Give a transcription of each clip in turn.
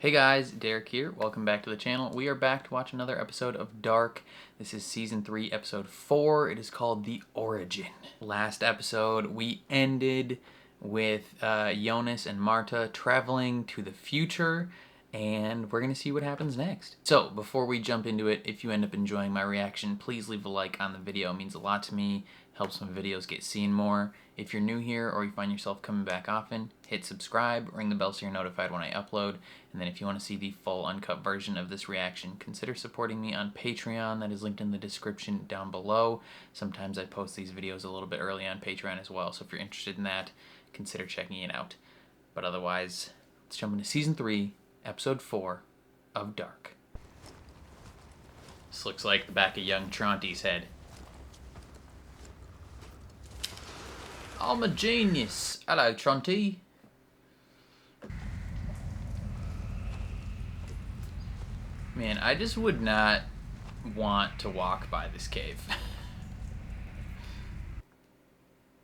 Hey guys, Derek here. Welcome back to the channel. We are back to watch another episode of Dark. This is season 3, episode 4. It is called The Origin. Last episode, we ended with Jonas and Marta traveling to the future, and we're going to see what happens next. So, before we jump into it, if you end up enjoying my reaction, please leave a like on the video. It means a lot to me. Helps my videos get seen more. If you're new here or you find yourself coming back often, hit subscribe, ring the bell so you're notified when I upload, and then if you want to see the full uncut version of this reaction, consider supporting me on Patreon. That is linked in the description down below. Sometimes I post these videos a little bit early on Patreon as well, so if you're interested in that, consider checking it out. But otherwise, let's jump into season 3, episode 4 of Dark. This looks like the back of young Tronte's head. I'm a genius. Hello, Tronte. Man, I just would not want to walk by this cave.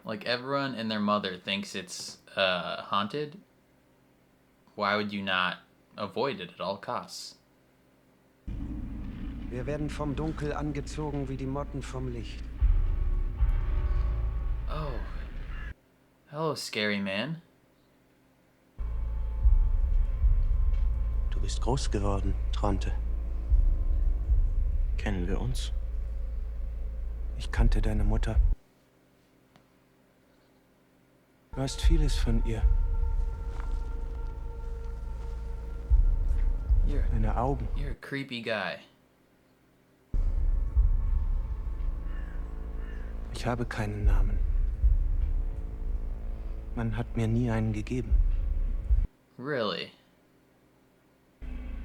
Like, everyone and their mother thinks it's haunted. Why would you not avoid it at all costs? Wir werden vom Dunkel angezogen wie die Motten vom Licht. Oh. Hello, scary man. Du bist groß geworden, Tronte. Kennen wir uns? Ich kannte deine Mutter. Du hast vieles von ihr. Deine Augen. You're a creepy guy. Ich habe keinen Namen. Man hat mir nie einen gegeben. Really?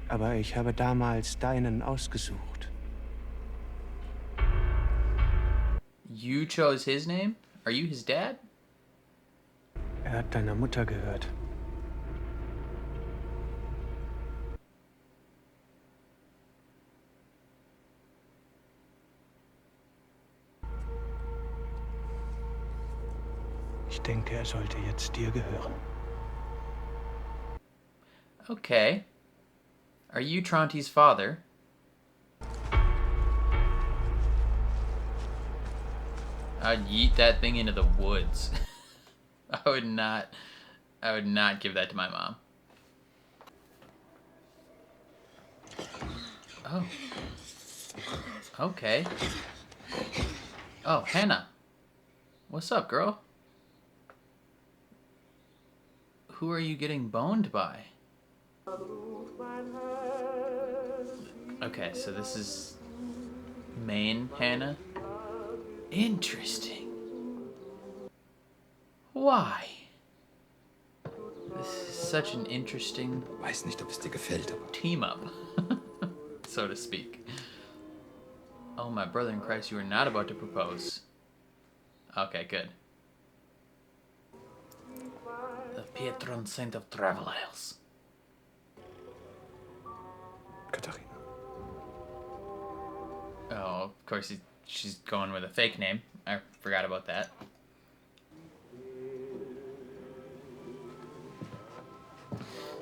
Aber ich habe damals deinen ausgesucht. You chose his name? Are you his dad? Hat deiner Mutter gehört. Ich denke, sollte jetzt dir gehören. Okay. Are you Tronte's father? I'd yeet that thing into the woods. I would not give that to my mom. Oh. Okay. Oh, Hannah. What's up, girl? Who are you getting boned by? Okay, so this is main Hannah. Interesting. Why? This is such an interesting Weiß nicht, ob es dir gefällt, aber team up, so to speak. Oh, my brother in Christ, you are not about to propose. Okay, good. The patron saint of travelers. Katharina. Oh, of course, she's going with a fake name. I forgot about that.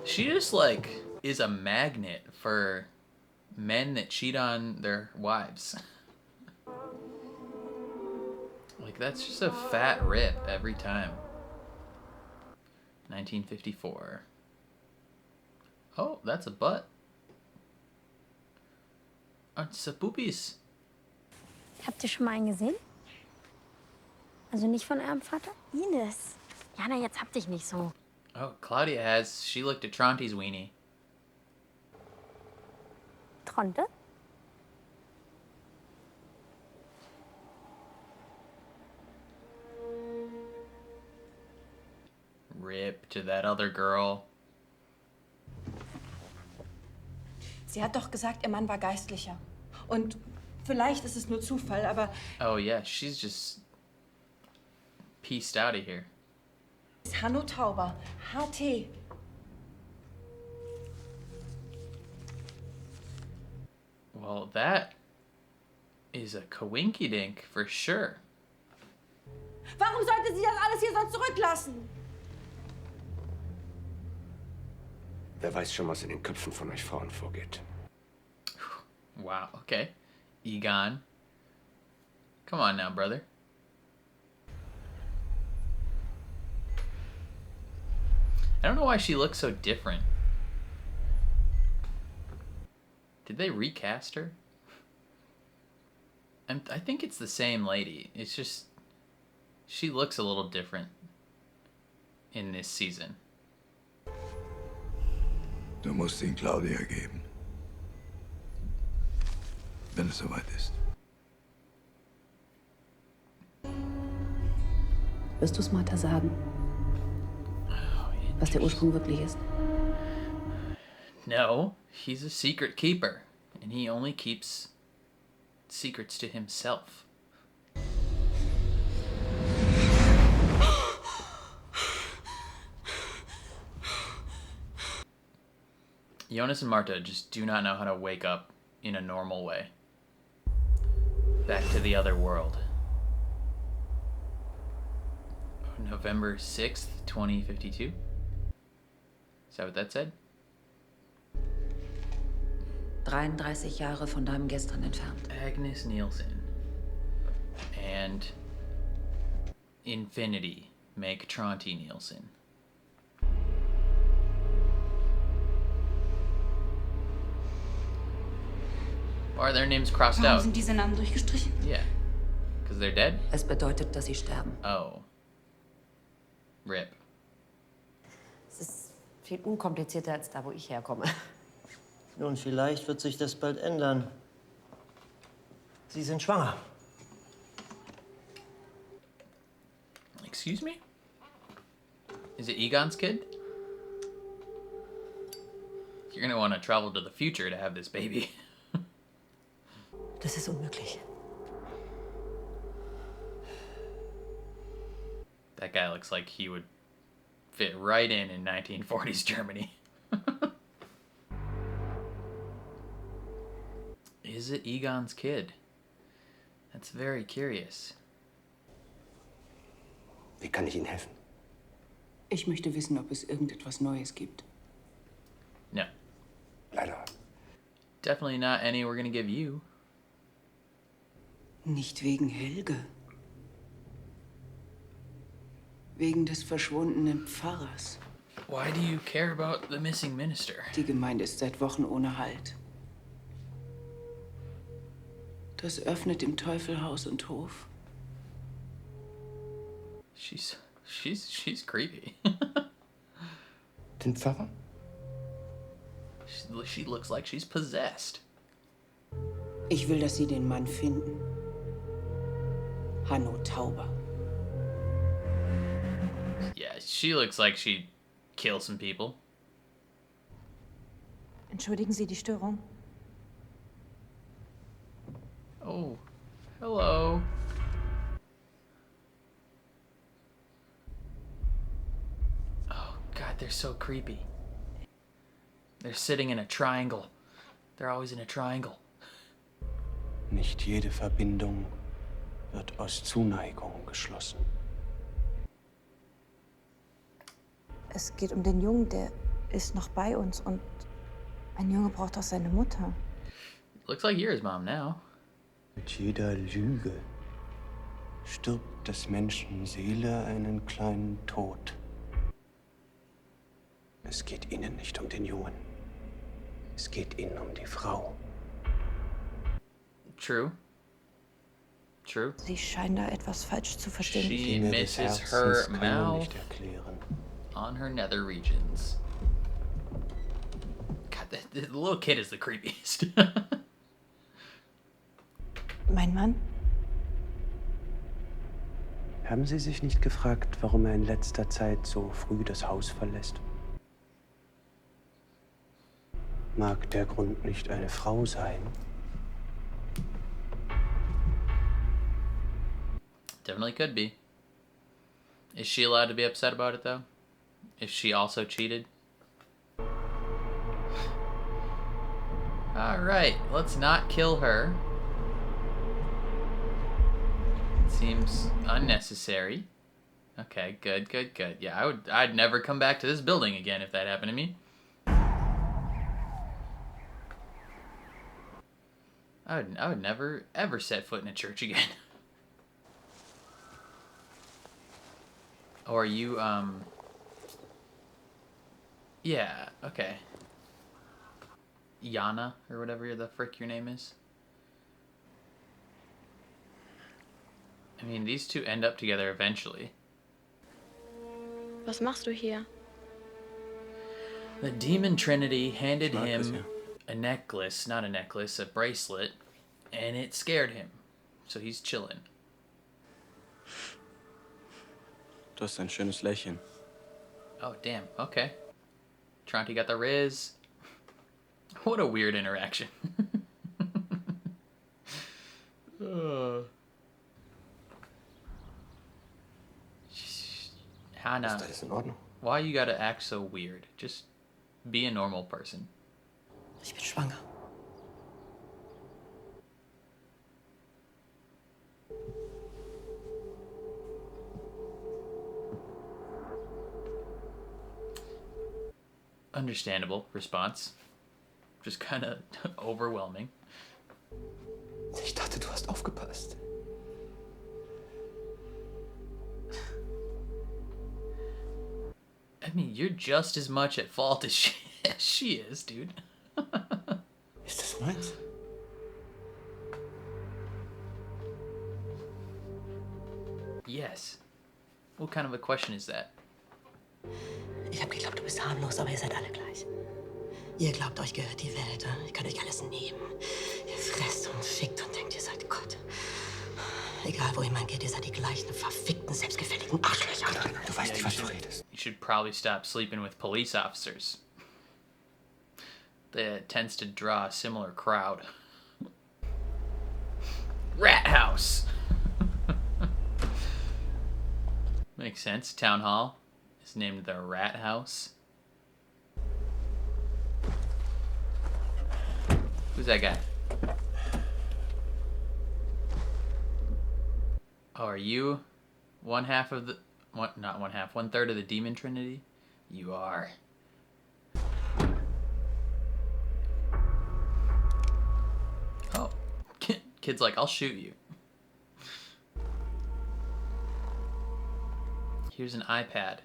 She just, like, is a magnet for men that cheat on their wives. Like, that's just a fat rip every time. 1954. Oh, that's a butt. It's a boobies. Habt ihr schon mal einen gesehen? Also nicht von eurem Vater? Ines. Jana, jetzt hab dich nicht so. Oh, Claudia has. She looked at Tronte's weenie. Tronte? Rip to that other girl. Sie hat doch gesagt, ihr Mann war Geistlicher. Und vielleicht ist es nur Zufall, aber... Oh yeah, she's just pieced out of here. Hanno Tauber, HT. Well, that is a coinkydink for sure. Warum sollte sie das alles hier so zurücklassen? Wer weiß schon, was in den Köpfen von euch Frauen vorgeht. Wow, okay. Egon. Come on now, brother. I don't know why she looks so different. Did they recast her? I think it's the same lady. It's just... she looks a little different in this season. Du musst ihn Claudia geben. Wenn es soweit ist. Wirst du es Martha sagen, was der Ursprung wirklich ist? No, he's a secret keeper, and he only keeps secrets to himself. Jonas and Marta just do not know how to wake up in a normal way. Back to the other world. November 6th, 2052? Is that what that said? 33 Jahre von deinem Gestern entfernt. Agnes Nielsen. And Infinity make Tronte Nielsen. Or are their names crossed Warum out? sind diese Namen durchgestrichen? Yeah. Because they're dead? Es bedeutet, dass sie sterben. Oh. RIP. Es ist viel unkomplizierter als da, wo ich herkomme. Nun, vielleicht wird sich das bald ändern. Sie sind schwanger. Excuse me? Is it Egon's kid? You're gonna want to travel to the future to have this baby. Das ist unmöglich. That guy looks like he would fit right in 1940s Germany. Is it Egon's kid? That's very curious. Wie kann ich Ihnen helfen? Ich möchte wissen, ob es irgendetwas Neues gibt. No. Leider. Definitely not any we're gonna give you. Nicht wegen Helge. Wegen des verschwundenen Pfarrers. Why do you care about the missing minister? Die Gemeinde ist seit Wochen ohne Halt. Das öffnet dem Teufel Haus und Hof. She's creepy. Den Pfarrer? She looks like she's possessed. Ich will, dass Sie den Mann finden. Hanno Tauber. Yeah, she looks like she'd kill some people. Entschuldigen Sie die Störung. Oh, hello. Oh, God, they're so creepy. They're sitting in a triangle. They're always in a triangle. Nicht jede Verbindung wird aus Zuneigung geschlossen. Es geht um den Jungen, der ist noch bei uns und ein Junge braucht auch seine Mutter. Looks like you're his mom now. Mit jeder Lüge stirbt des Menschen Seele einen kleinen Tod. Es geht Ihnen nicht um den Jungen. Es geht Ihnen um die Frau. True. True. Sie scheinen da etwas falsch zu verstehen. She Dinge des misses her Herzens kann man mouth nicht erklären. on her nether regions. God, the little kid is the creepiest. Mein Mann? Haben Sie sich nicht gefragt, warum er in letzter Zeit so früh das Haus verlässt? Mag der Grund nicht eine Frau sein? Definitely could be. Is she allowed to be upset about it, though? If she also cheated? Alright, let's not kill her. Seems unnecessary. Okay, good. Yeah, I'd never come back to this building again if that happened to me. I would never ever set foot in a church again. Or you yeah, okay. Jana or whatever the frick your name is. I mean, these two end up together eventually. Was machst du hier? The Demon Trinity handed him a necklace, not a necklace, a bracelet, and it scared him. So he's chilling. Du hast ein schönes Lächeln. Oh, damn. Okay. Tronti got the Riz. What a weird interaction. Hannah, Ist alles in Ordnung? why you gotta act so weird? Just be a normal person. Ich bin schwanger. Understandable response. Just kind of overwhelming. Ich dachte, du hast aufgepasst. I mean, you're just as much at fault as she is, dude. Ist das meins? Yes. What kind of a question is that? Ich hab geglaubt, du bist harmlos, aber ihr seid alle gleich. Ihr glaubt, euch gehört die Welt. Ihr könnt euch alles nehmen. Ihr fresst und fickt und denkt, ihr seid Gott. Egal, wo jemand geht, ihr seid die gleichen verfickten, selbstgefälligen Arschlöcher. Du weißt nicht, was du redest. You should probably stop sleeping with police officers. That tends to draw a similar crowd. Rat House! Makes sense. Town Hall is named the Rat House. Who's that guy? Oh, are you one half of the... not one half, 1/3 of the Demon Trinity? You are. Oh. Kid's like, I'll shoot you. Here's an iPad.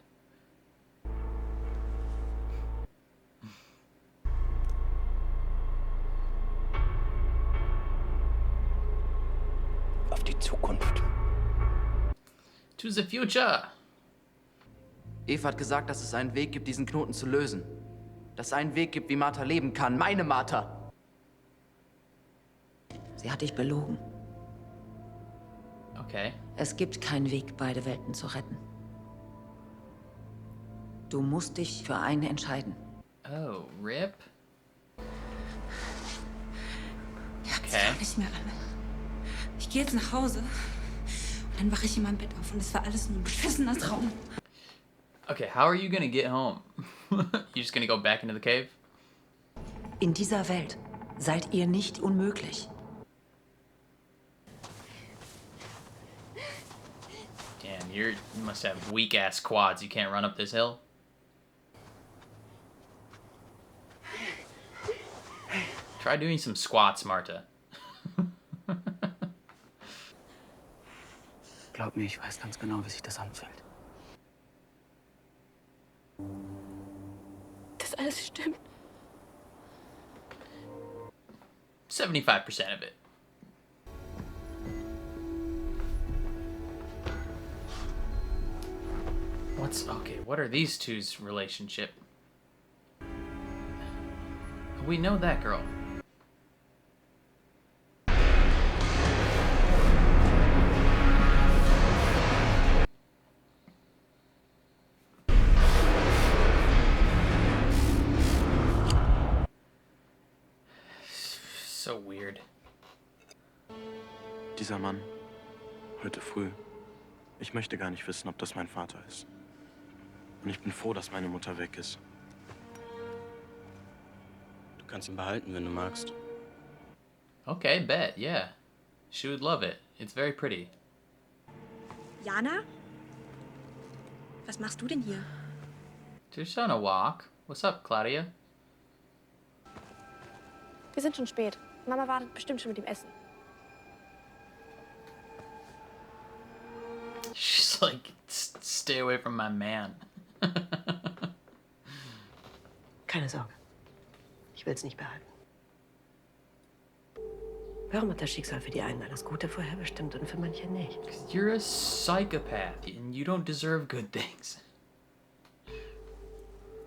Auf die Zukunft. To the future. Eva hat gesagt, dass es einen Weg gibt, diesen Knoten zu lösen. Dass es einen Weg gibt, wie Marta leben kann. Meine Marta. Sie hat dich belogen. Okay. Es gibt keinen Weg, beide Welten zu retten. Du musst dich für eine entscheiden. Oh, RIP? Okay. Nicht mehr an. Ich gehe jetzt nach Hause und dann wache ich in meinem Bett auf und es war alles nur ein beschissener Traum. Okay, how are you gonna get home? You just gonna go back into the cave? In dieser Welt seid ihr nicht unmöglich. Damn, you must have weak-ass quads. You can't run up this hill? Try doing some squats, Marta. Glaub mir, ich weiß ganz genau, wie sich das anfühlt. Das alles stimmt. 75% of it. Okay, what are these two's relationship? We know that girl. So weird. Dieser Mann, heute früh. Ich möchte gar nicht wissen, ob das mein Vater ist. Und ich bin froh, dass meine Mutter weg ist. Du kannst ihn behalten, wenn du magst. Okay, bet, yeah. She would love it. It's very pretty. Jana? Was machst du denn hier? Just on a walk. What's up, Claudia? Wir sind schon spät. Mama wartet bestimmt schon mit dem Essen. She's like, stay away from my man. Keine Sorge. Ich will's nicht behalten. Warum hat das Schicksal für die einen alles Gute vorherbestimmt und für manche nicht? You're a psychopath and you don't deserve good things.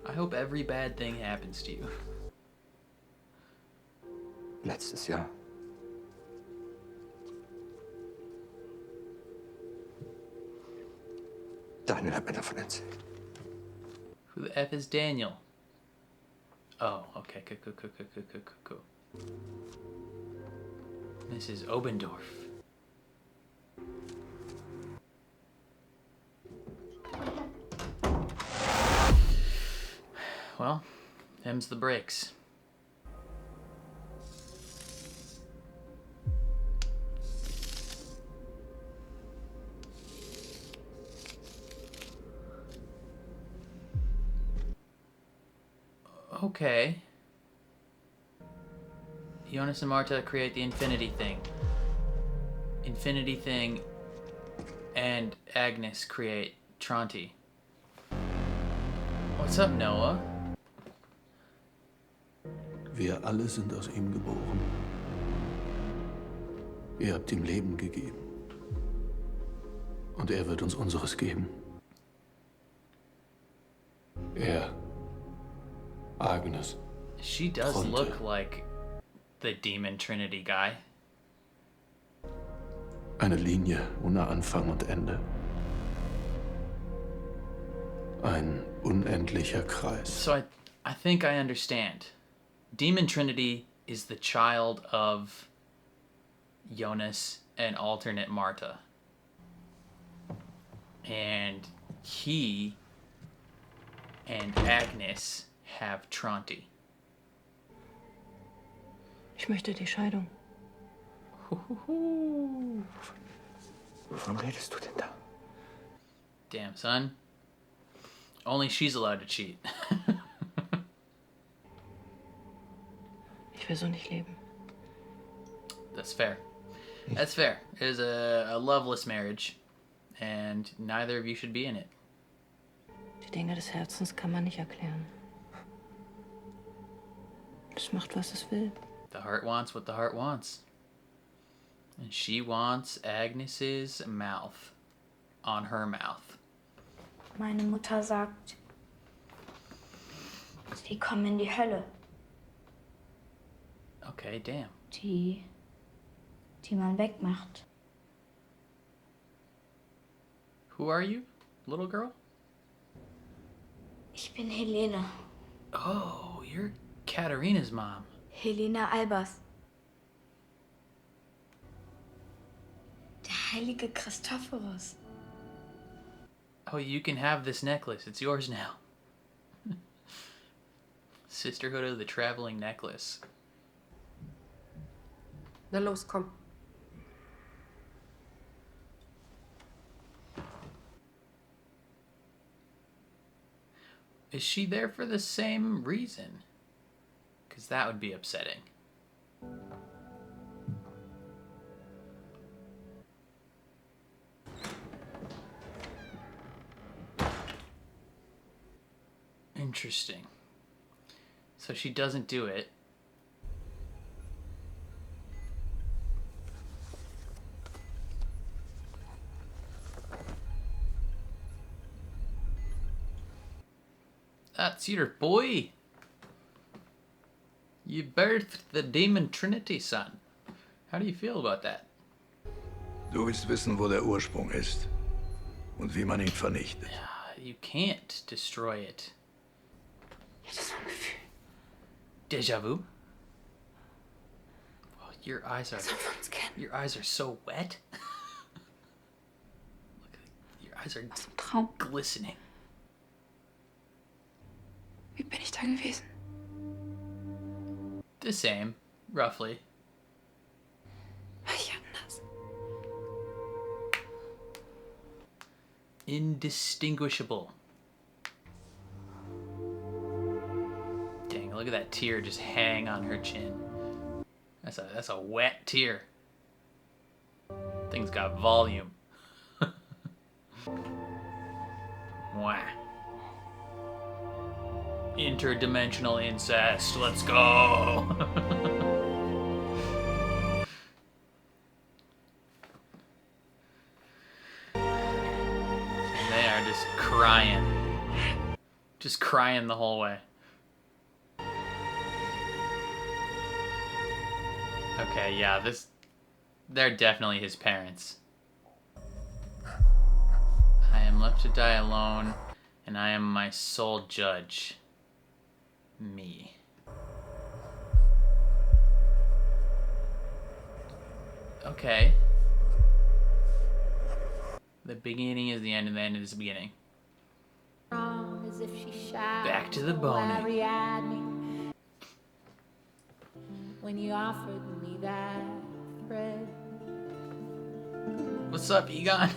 I hope every bad thing happens to you. Letztes Jahr. Daniel hat mir davon erzählt. Who the F is Daniel? Oh, okay, cool. Mrs. Obendorf. Well, them's the breaks. Okay. Jonas and Marta create the Infinity Thing, and Agnes create Tronti. What's up, Noah? Wir alle sind aus ihm geboren. Ihr habt ihm Leben gegeben. Und er wird uns unseres geben. Er. Agnes. She does Tronte. look like the Demon Trinity guy. Eine Linie ohne Anfang und Ende. Ein unendlicher Kreis. So I think I understand. Demon Trinity is the child of Jonas and alternate Marta. And he and Agnes have Tronti. Ich möchte die Scheidung. Wovon redest du denn da? Damn, son. Only she's allowed to cheat. Ich will so nicht leben. That's fair. That's fair. It is a loveless marriage, and neither of you should be in it. Die Dinge des Herzens kann man nicht erklären. Es macht, was es will. The heart wants what the heart wants. And she wants Agnes's mouth on her mouth. Meine Mutter sagt, sie kommen in die Hölle. Okay, damn. Die man wegmacht. Who are you, little girl? Ich bin Helene. Oh, you're Katharina's mom. Helene Albers. Der heilige Christophorus. Oh, you can have this necklace. It's yours now. Sisterhood of the Traveling Necklace. Na los, komm. Is she there for the same reason? Because that would be upsetting. Interesting. So she doesn't do it. That's your boy. You birthed the Demon Trinity, son. How do you feel about that? Du willst wissen, wo der Ursprung ist und wie man ihn vernichtet. You can't destroy it. Deja vu? Oh, your eyes are so wet. Look, your eyes are glistening. Wie bin ich da gewesen? The same, roughly. War ich anders? Indistinguishable. Dang, look at that tear just hang on her chin. That's a wet tear. Thing's got volume. Wow. Interdimensional incest. Let's go. And they are just crying. Just crying the whole way. Okay, yeah, they're definitely his parents. I am left to die alone, and I am my sole judge. Me. Okay. The beginning is the end, and the end is the beginning. Back to the boning. When you offered me that thread. What's up, Egon?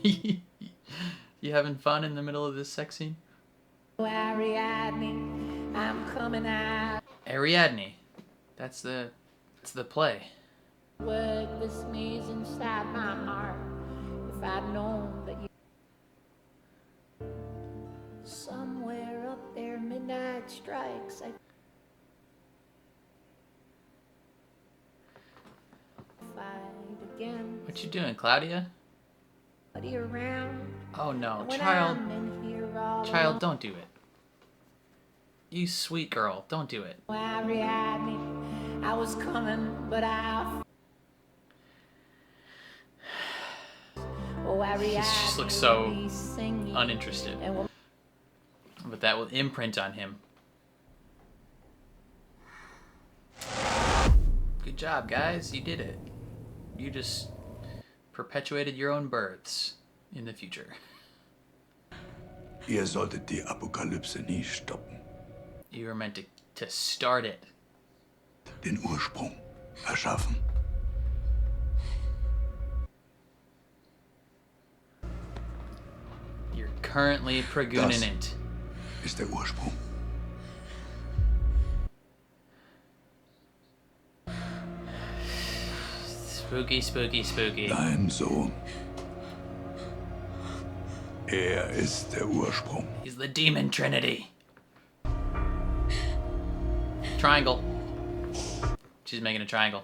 You having fun in the middle of this sex scene? Ariadne, I'm coming out. Ariadne. That's the play. Work this maze inside my heart. If I'd known that you. Somewhere up there, midnight strikes. I fight again. What you doing, Claudia? Around. Oh no, child. Child, don't do it. You sweet girl, don't do it. Ariadne, I was coming, but I. Oh, Ariadne, He just looks so uninterested. But that will imprint on him. Good job, guys. You did it. You just perpetuated your own births in the future. Ihr solltet die Apokalypse nie stoppen. You were meant to start it. Den Ursprung erschaffen. You're currently preguning it. Ist der Ursprung. Spooky, spooky, spooky. Dein Sohn. Ist der Ursprung. He's the demon trinity. Triangle. She's making a triangle.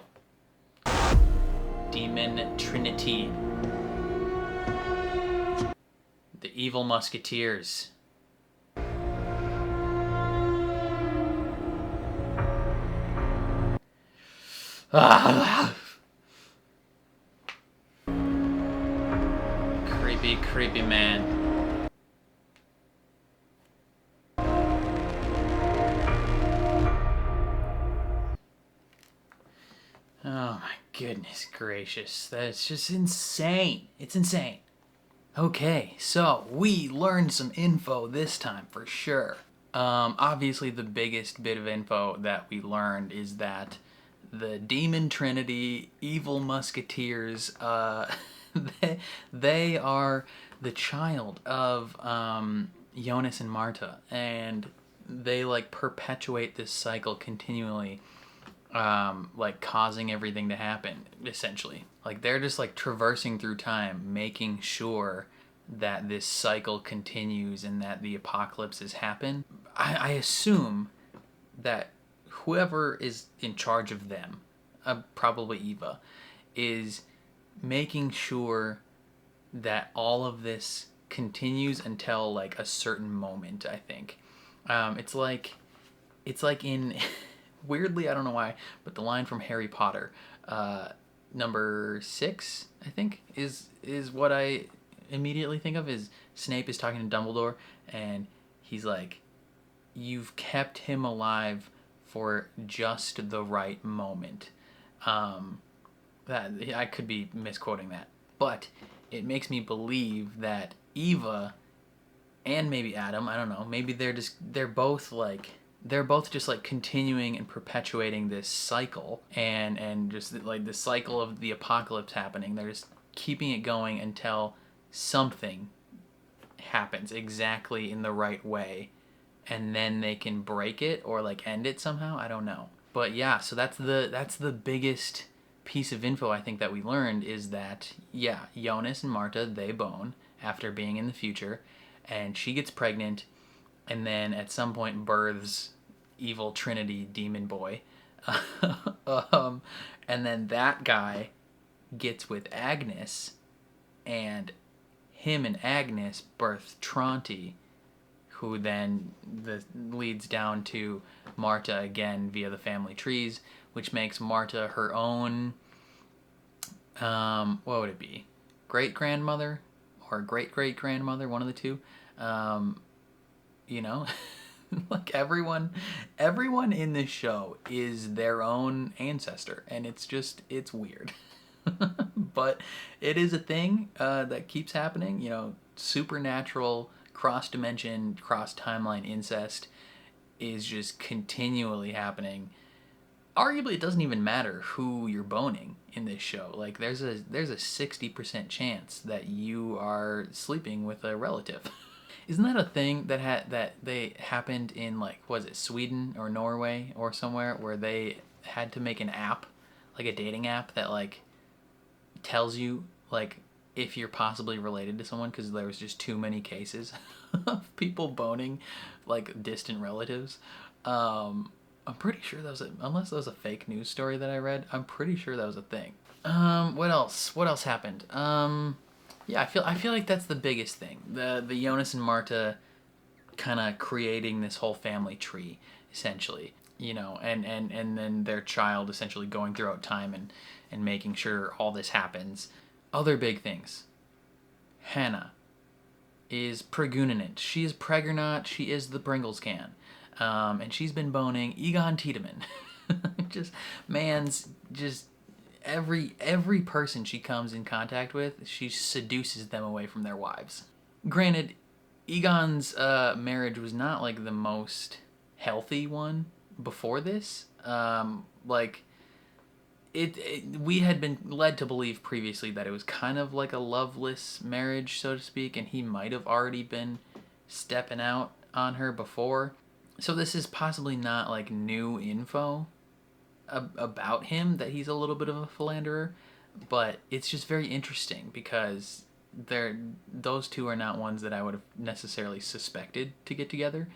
Demon trinity. The evil musketeers. Ah. Creepy, creepy man. Oh my goodness gracious. That's just insane. It's insane. Okay, so we learned some info this time for sure. Obviously the biggest bit of info that we learned is that the Demon Trinity, evil musketeers, they are the child of Jonas and Marta, and they like perpetuate this cycle continually, like causing everything to happen, essentially. Like they're just like traversing through time, making sure that this cycle continues and that the apocalypses happen. I assume that whoever is in charge of them, probably Eva, is making sure that all of this continues until like a certain moment, I think. It's like in weirdly, I don't know why, but the line from Harry Potter, number 6, I think, is what I immediately think of. Is Snape is talking to Dumbledore and he's like, you've kept him alive for just the right moment. That I could be misquoting that, but it makes me believe that Eva and maybe Adam, I don't know, maybe they're both just like continuing and perpetuating this cycle and just like the cycle of the apocalypse happening. They're just keeping it going until something happens exactly in the right way, and then they can break it or like end it somehow. I don't know. But yeah, so that's the biggest piece of info I think that we learned is that, yeah, Jonas and Marta, they bone after being in the future, and she gets pregnant, and then at some point births evil Trinity demon boy. And then that guy gets with Agnes, and him and Agnes birth Tronti, who then leads down to Marta again via the family trees, which makes Marta her own, what would it be? Great-grandmother or great-great-grandmother, one of the two. You know, like everyone in this show is their own ancestor, and it's weird. But it is a thing that keeps happening, you know, supernatural, cross-dimension, cross-timeline incest is just continually happening. Arguably, it doesn't even matter who you're boning in this show. Like, there's a 60% chance that you are sleeping with a relative. Isn't that a thing that they happened in, like, was it Sweden or Norway or somewhere, where they had to make an app, like a dating app that, like, tells you, like, if you're possibly related to someone, because there was just too many cases of people boning, like, distant relatives. I'm pretty sure that was unless that was a fake news story that I read, I'm pretty sure that was a thing. What else happened? Yeah, I feel like that's the biggest thing. The Jonas and Marta kind of creating this whole family tree, essentially. You know, and then their child essentially going throughout time and making sure all this happens. Other big things. Hannah is pregnant. She is pregnant. She is the Pringles can. And she's been boning Egon Tiedemann. Every person she comes in contact with, she seduces them away from their wives. Granted, Egon's marriage was not like the most healthy one before this. We had been led to believe previously that it was kind of like a loveless marriage, so to speak, and he might have already been stepping out on her before. So this is possibly not like new info about him, that he's a little bit of a philanderer, but it's just very interesting because those two are not ones that I would have necessarily suspected to get together,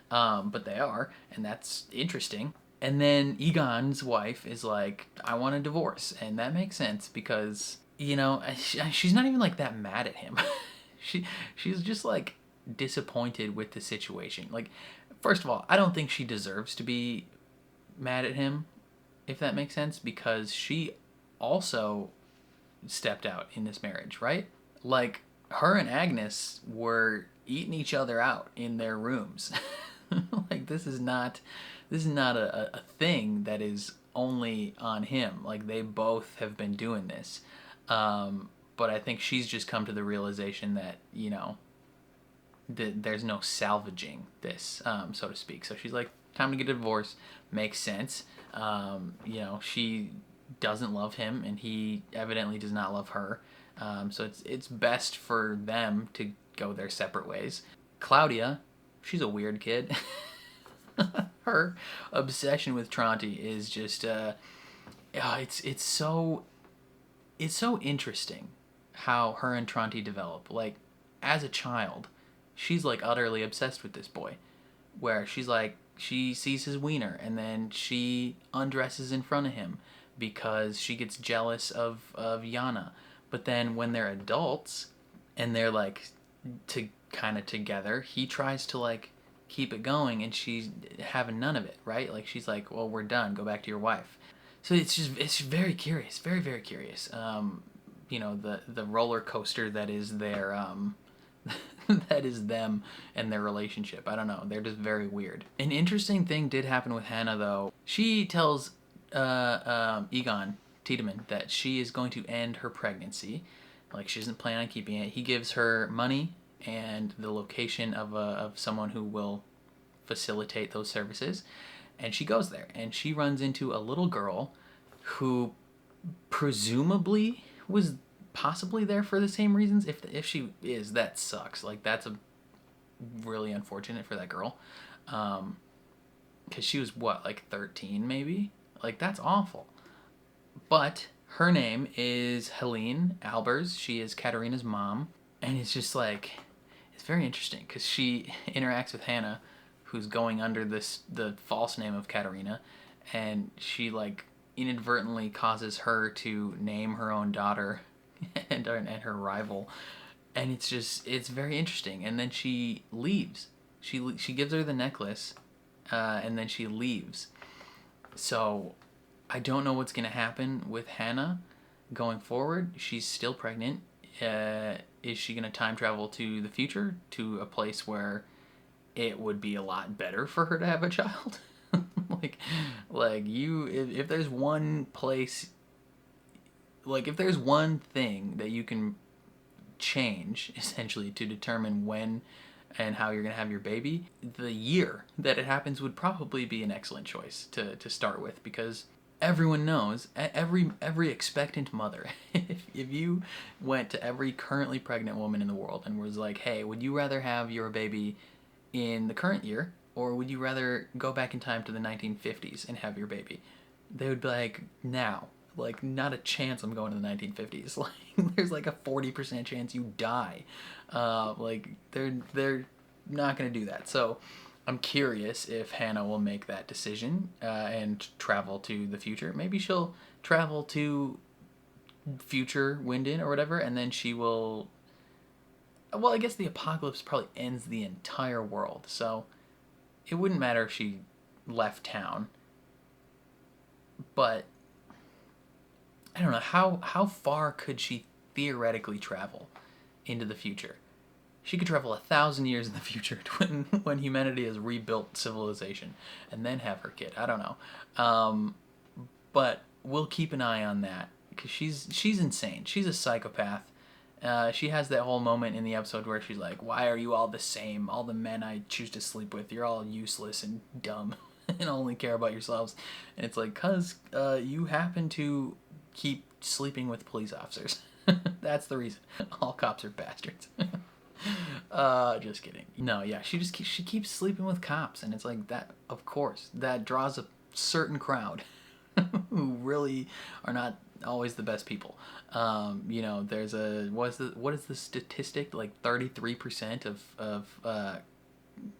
but they are, and that's interesting. And then Egon's wife is like, I want a divorce, and that makes sense because, you know, she's not even like that mad at him. She's just like disappointed with the situation. Like, first of all, I don't think she deserves to be mad at him, if that makes sense, because she also stepped out in this marriage, right? Like, her and Agnes were eating each other out in their rooms. Like, this is not a thing that is only on him. Like, they both have been doing this. But I think she's just come to the realization that, you know, there's no salvaging this, so to speak. So she's like, time to get a divorce. Makes sense. You know, she doesn't love him, and he evidently does not love her. So it's best for them to go their separate ways. Claudia, she's a weird kid. Her obsession with Tronti is just it's so interesting how her and Tronti develop. Like, as a child, she's like utterly obsessed with this boy, where she's like, she sees his wiener and then she undresses in front of him because she gets jealous of Yana. But then when they're adults and they're like kind of together, he tries to like keep it going, and she's having none of it, right? Like, she's like, well, we're done, go back to your wife. So it's very curious, very, very curious. You know, the roller coaster that is their that is them and their relationship. I don't know, they're just very weird. An interesting thing did happen with Hannah, though. She tells Egon Tiedemann that she is going to end her pregnancy. Like, she doesn't plan on keeping it. He gives her money and the location of someone who will facilitate those services, and she goes there, and she runs into a little girl who presumably was possibly there for the same reasons. If she is, that sucks. Like, that's really unfortunate for that girl. because she was, what, like 13 maybe? Like, that's awful. But her name is Helene Albers. She is Katerina's mom. And it's just like, it's very interesting because she interacts with Hannah, who's going under the false name of Katerina, and she like inadvertently causes her to name her own daughter and her rival, and it's very interesting. And then she leaves. She gives her the necklace, and then she leaves. So I don't know what's gonna happen with Hannah going forward. She's still pregnant. Is she gonna time travel to the future, to a place where it would be a lot better for her to have a child? If there's one place, like if there's one thing that you can change essentially to determine when and how you're gonna have your baby, the year that it happens would probably be an excellent choice to start with, because everyone knows, every expectant mother, if you went to every currently pregnant woman in the world and was like, hey, would you rather have your baby in the current year, or would you rather go back in time to the 1950s and have your baby? They would be like, now. Like, not a chance I'm going to the 1950s. Like, there's like a 40% chance you die. They're not going to do that. So I'm curious if Hannah will make that decision and travel to the future. Maybe she'll travel to future Wyndon or whatever, and then she will... Well, I guess the apocalypse probably ends the entire world, so it wouldn't matter if she left town. But I don't know, how far could she theoretically travel into the future? She could travel 1,000 years in the future when humanity has rebuilt civilization and then have her kid. I don't know. But we'll keep an eye on that, because she's insane. She's a psychopath. She has that whole moment in the episode where she's like, why are you all the same? All the men I choose to sleep with, you're all useless and dumb and only care about yourselves. And it's like, cause you happen to keep sleeping with police officers. That's the reason. All cops are bastards. Just kidding. No, yeah, she keeps sleeping with cops, and it's like, that, of course, that draws a certain crowd who really are not always the best people. There's what is the statistic? Like 33% of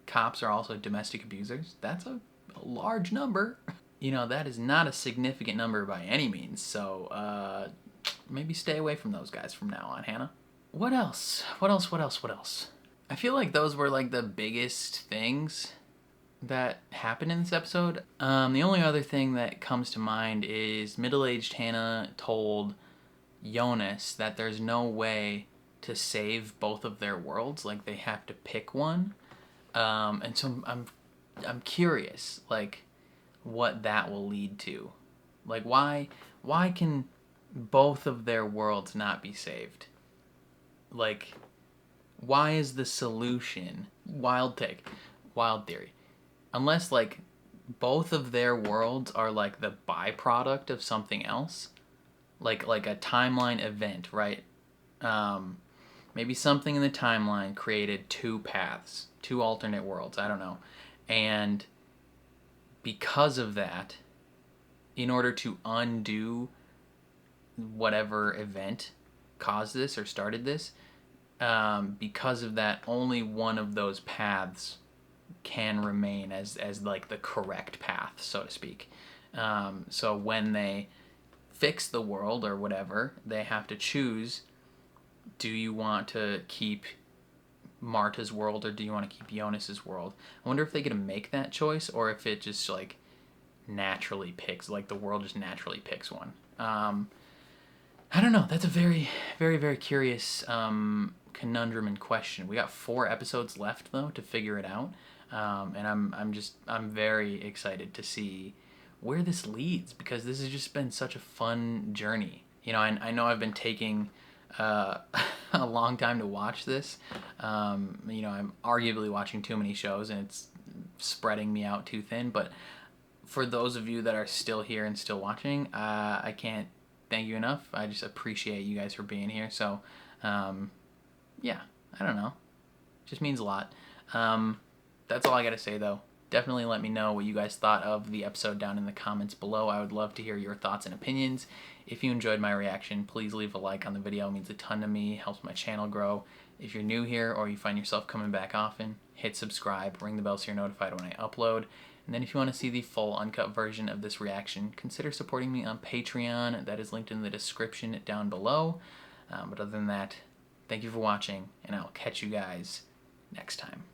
cops are also domestic abusers. That's a large number. That is not a significant number by any means. So maybe stay away from those guys from now on, Hannah. What else? I feel like those were like the biggest things that happened in this episode. The only other thing that comes to mind is middle-aged Hannah told Jonas that there's no way to save both of their worlds. Like, they have to pick one. And so I'm curious, like, what that will lead to. Like, why can both of their worlds not be saved? Like, why is the solution, wild theory, unless like both of their worlds are like the byproduct of something else, like a timeline event, right? Maybe something in the timeline created two paths, two alternate worlds, I don't know. And because of that, in order to undo whatever event caused this or started this, because of that, only one of those paths can remain as like the correct path, so to speak. So when they fix the world or whatever, they have to choose, do you want to keep Marta's world or do you want to keep Jonas's world? I wonder if they get to make that choice, or if it just like naturally picks, like the world just naturally picks one. I don't know. That's a very, very, very curious conundrum and question. We got 4 episodes left though to figure it out, and I'm very excited to see where this leads, because this has just been such a fun journey. I know I've been taking a long time to watch this. I'm arguably watching too many shows and it's spreading me out too thin. But for those of you that are still here and still watching, I can't thank you enough. I just appreciate you guys for being here. So, yeah, I don't know. It just means a lot. That's all I gotta say though. definitely let me know what you guys thought of the episode down in the comments below. I would love to hear your thoughts and opinions. If you enjoyed my reaction, please leave a like on the video. It means a ton to me, helps my channel grow. If you're new here or you find yourself coming back often, hit subscribe, ring the bell so you're notified when I upload. And then if you want to see the full uncut version of this reaction, consider supporting me on Patreon. That is linked in the description down below. But other than that, thank you for watching, and I'll catch you guys next time.